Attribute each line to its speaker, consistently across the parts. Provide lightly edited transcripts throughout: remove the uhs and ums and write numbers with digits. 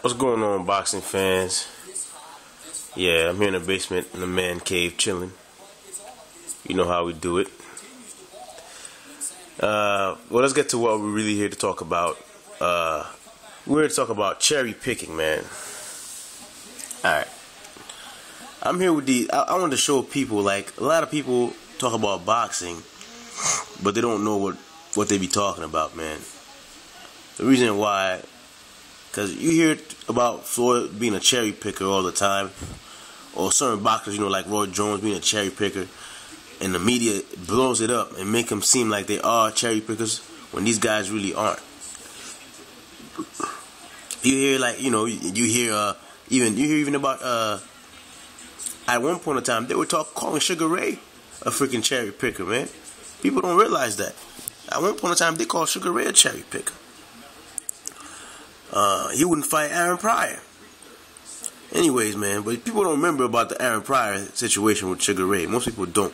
Speaker 1: What's going on, boxing fans? Yeah, I'm here in the basement in the man cave chilling. You know how we do it. Well, let's get to what we're really here to talk about. We're here to talk about cherry picking, man. Alright. I'm here with I wanted to show people, like, a lot of people talk about boxing, but they don't know what they be talking about, man. The reason why, because you hear about Floyd being a cherry picker all the time, or certain boxers, like Roy Jones being a cherry picker, and the media blows it up and make them seem like they are cherry pickers when these guys really aren't. You hear, like, you hear even about at one point in time they were calling Sugar Ray a freaking cherry picker, man. People don't realize that. At one point in time they called Sugar Ray a cherry picker. He wouldn't fight Aaron Pryor. Anyways, man, but people don't remember about the Aaron Pryor situation with Sugar Ray. Most people don't.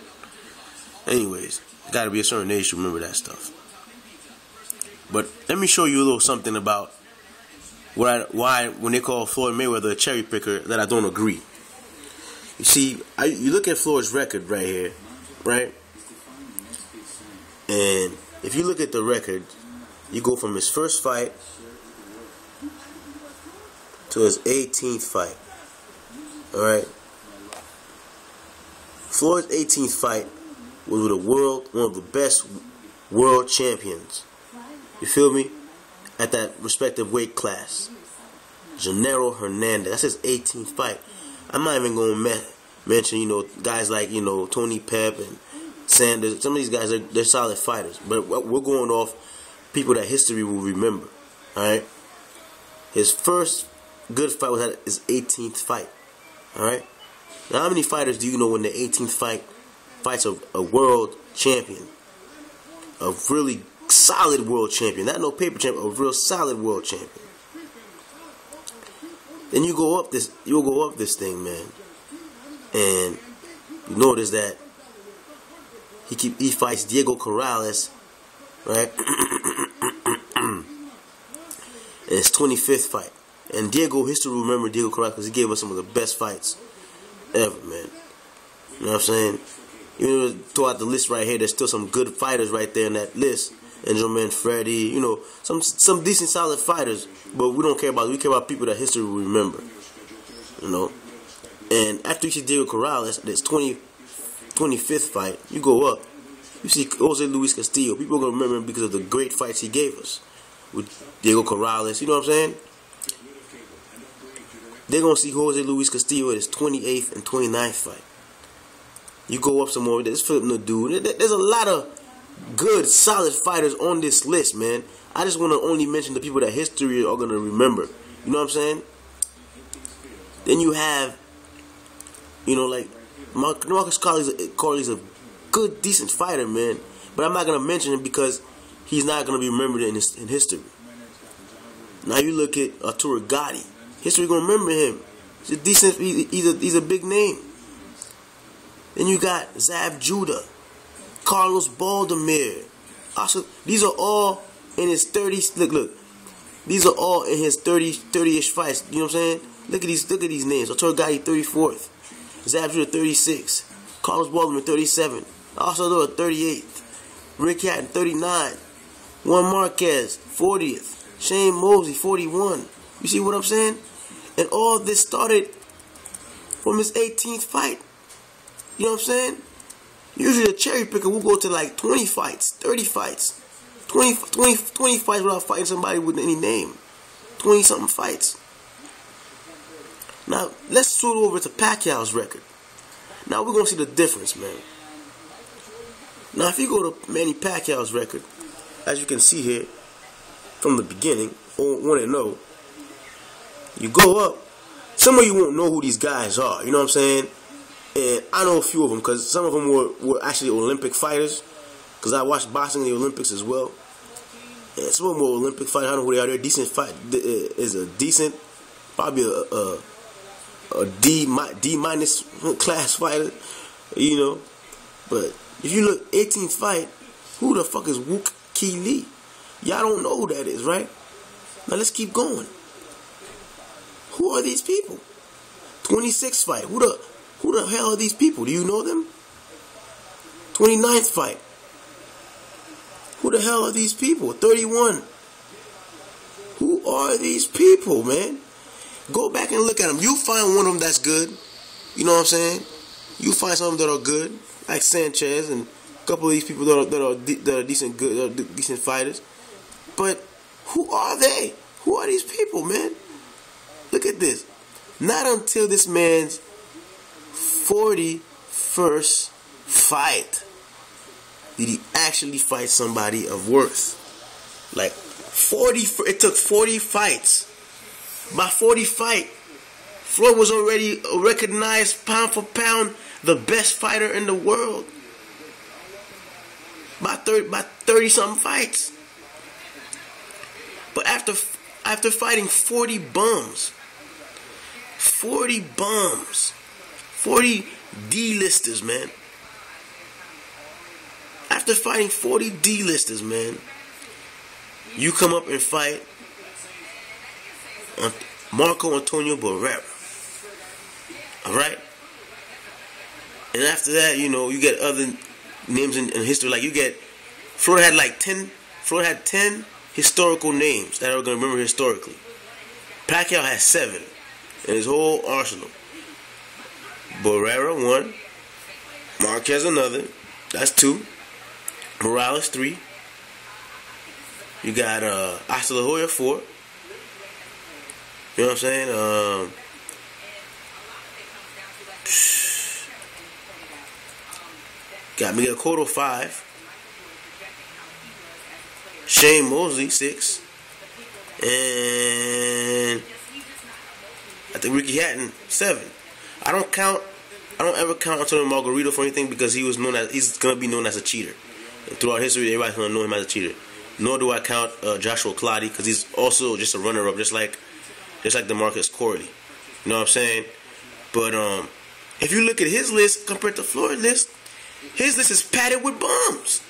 Speaker 1: Anyways, gotta be a certain age to remember that stuff. But let me show you a little something about why when they call Floyd Mayweather a cherry picker that I don't agree. You see, you look at Floyd's record right here, right? And if you look at the record, you go from his first fight to his 18th fight. Alright? Floyd's 18th fight was with one of the best world champions. You feel me? At that respective weight class. Gennaro Hernandez. That's his 18th fight. I'm not even going to mention, guys like, Tony Pep and Sanders. Some of these guys, they're solid fighters. But we're going off people that history will remember. Alright? His first good fight was at his 18th fight. Alright? Now, how many fighters do you know when the 18th fights a world champion? A really solid world champion. Not no paper champion, a real solid world champion. Then you'll go up this thing, man. And you notice that he fights Diego Corrales, right? In his 25th fight. And Diego, history will remember Diego Corrales because he gave us some of the best fights ever, man. You know what I'm saying? Even though throughout the list right here, there's still some good fighters right there in that list. Angel Manfredi, some decent solid fighters, but we don't care about. We care about people that history will remember. And after you see Diego Corrales at his 25th fight, you go up. You see Jose Luis Castillo. People are gonna remember him because of the great fights he gave us with Diego Corrales. You know what I'm saying? They're gonna see Jose Luis Castillo at his 28th and 29th fight. You go up some more. There's Philip Nadu. There's a lot of good, solid fighters on this list, man. I just want to only mention the people that history are going to remember. You know what I'm saying? Then you have, like, Marcus Carley's a good, decent fighter, man. But I'm not going to mention him because he's not going to be remembered in history. Now you look at Arturo Gatti. History going to remember him. He's a decent, he's a big name. Then you got Zab Judah. Carlos Baldomir. Also, these are all in his 30s. Look. These are all in his 30-ish fights. You know what I'm saying? Look at these names. Arturo Gatti, 34th. Zab Judah, 36. Carlos Baldomir, 37. Also, 38th. Rick Hatton, 39. Juan Marquez, 40th. Shane Mosley, 41. You see what I'm saying? And all this started from his 18th fight. You know what I'm saying? Usually a cherry picker will go to like 20 fights, 30 fights, 20 fights without fighting somebody with any name. 20-something fights. Now, let's switch over to Pacquiao's record. Now, we're going to see the difference, man. Now, if you go to Manny Pacquiao's record, as you can see here, from the beginning, 1-0, you go up, some of you won't know who these guys are, you know what I'm saying? And I know a few of them because some of them were actually Olympic fighters. Because I watched boxing in the Olympics as well. And some of them were Olympic fighters. I don't know who they are. They're decent fight. Is a decent, probably a D minus class fighter. But if you look 18th fight, who the fuck is Wook Kee Lee? Y'all don't know who that is, right? Now let's keep going. Who are these people? 26th fight. Who the hell are these people? Do you know them? 29th fight. Who the hell are these people? 31. Who are these people, man? Go back and look at them. You find one of them that's good. You know what I'm saying? You find some of them that are good, like Sanchez and a couple of these people that are decent fighters. But who are they? Who are these people, man? Look at this. Not until this man's 41st fight did he actually fight somebody of worth. Like 40, it took 40 fights. By 40 fight, Floyd was already a recognized pound for pound the best fighter in the world. By 30 something fights. But after fighting 40 bums, 40 D-listers, man. After fighting 40 D-listers, man, you come up and fight Marco Antonio Barrera. Alright? And after that, you know, you get other names in history. Like you get, Floyd had like 10 historical names that are going to remember historically. Pacquiao has 7 in his whole arsenal. Barrera 1, Marquez another, that's 2, Morales 3, you got Hasta La Hoya 4, you know what I'm saying, got Miguel Cotto 5, Shane Mosley 6, and I think Ricky Hatton 7. I don't ever count Antonio Margarito for anything because he's gonna be known as a cheater. And throughout history, everybody's gonna know him as a cheater. Nor do I count Joshua Clottey because he's also just a runner-up, just like DeMarcus Corley. You know what I'm saying? But if you look at his list compared to Floyd's list, his list is padded with bums.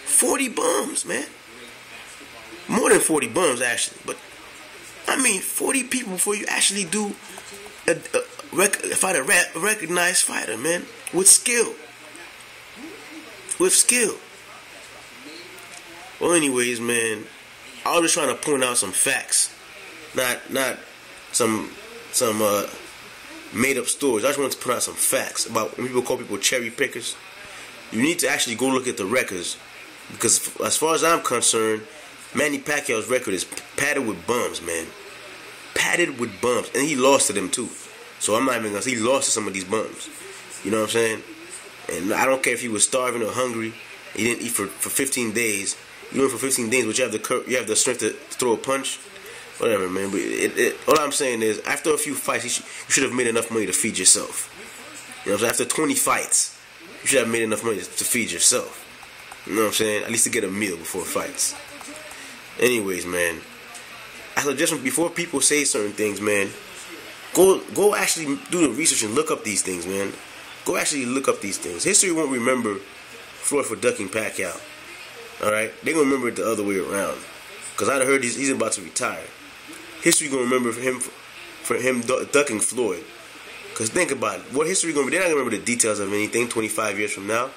Speaker 1: 40 bums, man. More than 40 bums, actually. But, I mean, 40 people before you actually do fight a recognized fighter, man. With skill. With skill. Well, anyways, man, I was just trying to point out some facts. Not some made-up stories. I just wanted to point out some facts about when people call people cherry pickers. You need to actually go look at the records. Because as far as I'm concerned, Manny Pacquiao's record is padded with bums, man. Padded with bums. And he lost to them, too. So I'm not even going to say he lost to some of these bums. You know what I'm saying? And I don't care if he was starving or hungry. He didn't eat for 15 days. You know, for 15 days, but you have the strength to throw a punch. Whatever, man. But all I'm saying is, after a few fights, you should have made enough money to feed yourself. You know what I'm saying? After 20 fights, you should have made enough money to feed yourself. You know what I'm saying? At least to get a meal before fights. Anyways, man, I suggest before people say certain things, man, go actually do the research and look up these things, man. Go actually look up these things. History won't remember Floyd for ducking Pacquiao. Alright? They're going to remember it the other way around. Because I heard he's about to retire. History going to remember for him ducking Floyd. Because think about it. What history going to be? They're not going to remember the details of anything 25 years from now.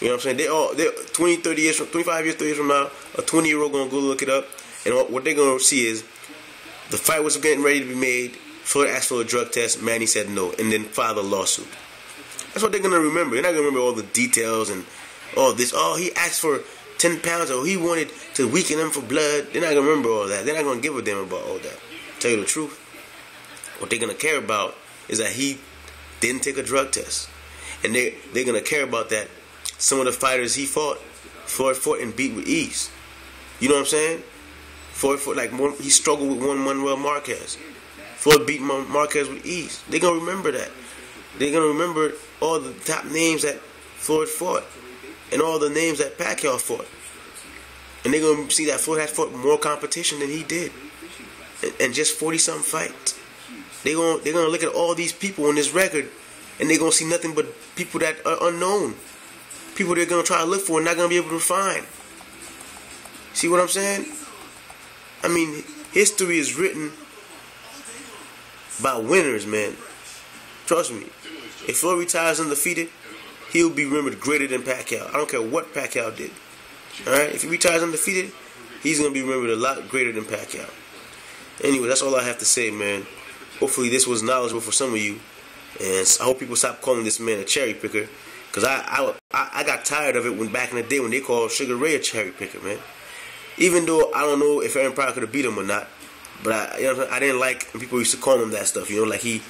Speaker 1: You know what I'm saying? They're 25 years, 30 years from now, a 20-year-old going to go look it up. And what they're going to see is the fight was getting ready to be made. Floyd asked for a drug test. Manny said no. And then filed a lawsuit. That's what they're going to remember. They're not going to remember all the details and all this. Oh, he asked for 10 pounds or he wanted to weaken him for blood. They're not going to remember all that. They're not going to give a damn about all that. Tell you the truth. What they're going to care about is that he didn't take a drug test. And they're going to care about that some of the fighters Floyd fought and beat with ease. You know what I'm saying? Floyd fought he struggled with one Manuel Marquez. Floyd beat Marquez with ease. They're going to remember that. They're going to remember all the top names that Floyd fought and all the names that Pacquiao fought. And they're going to see that Floyd had fought more competition than he did. And just 40-something fights. They're going to look at all these people on this record and they're going to see nothing but people that are unknown. People they're going to try to look for and not going to be able to find. See what I'm saying? I mean, history is written by winners, man. Trust me. If Floyd retires undefeated, he'll be remembered greater than Pacquiao. I don't care what Pacquiao did. Alright? If he retires undefeated, he's going to be remembered a lot greater than Pacquiao. Anyway, that's all I have to say, man. Hopefully this was knowledgeable for some of you. And I hope people stop calling this man a cherry picker. Because I got tired of it when back in the day when they called Sugar Ray a cherry picker, man. Even though I don't know if Aaron Pryor could have beat him or not. But I didn't like when people used to call him that stuff. You know, like he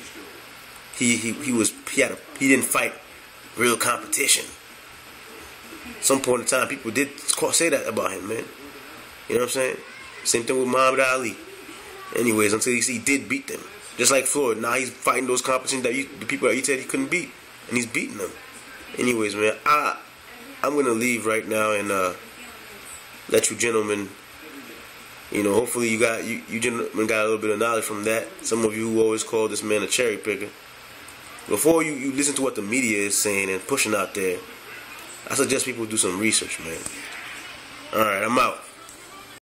Speaker 1: didn't fight real competition. Some point in time, people did say that about him, man. You know what I'm saying? Same thing with Muhammad Ali. Anyways, until he did beat them. Just like Floyd. Now he's fighting those competitions the people that he said he couldn't beat. And he's beating them. Anyways, man, I'm going to leave right now and let you gentlemen, you know, hopefully you gentlemen got a little bit of knowledge from that. Some of you who always call this man a cherry picker. Before you listen to what the media is saying and pushing out there, I suggest people do some research, man. Alright, I'm out.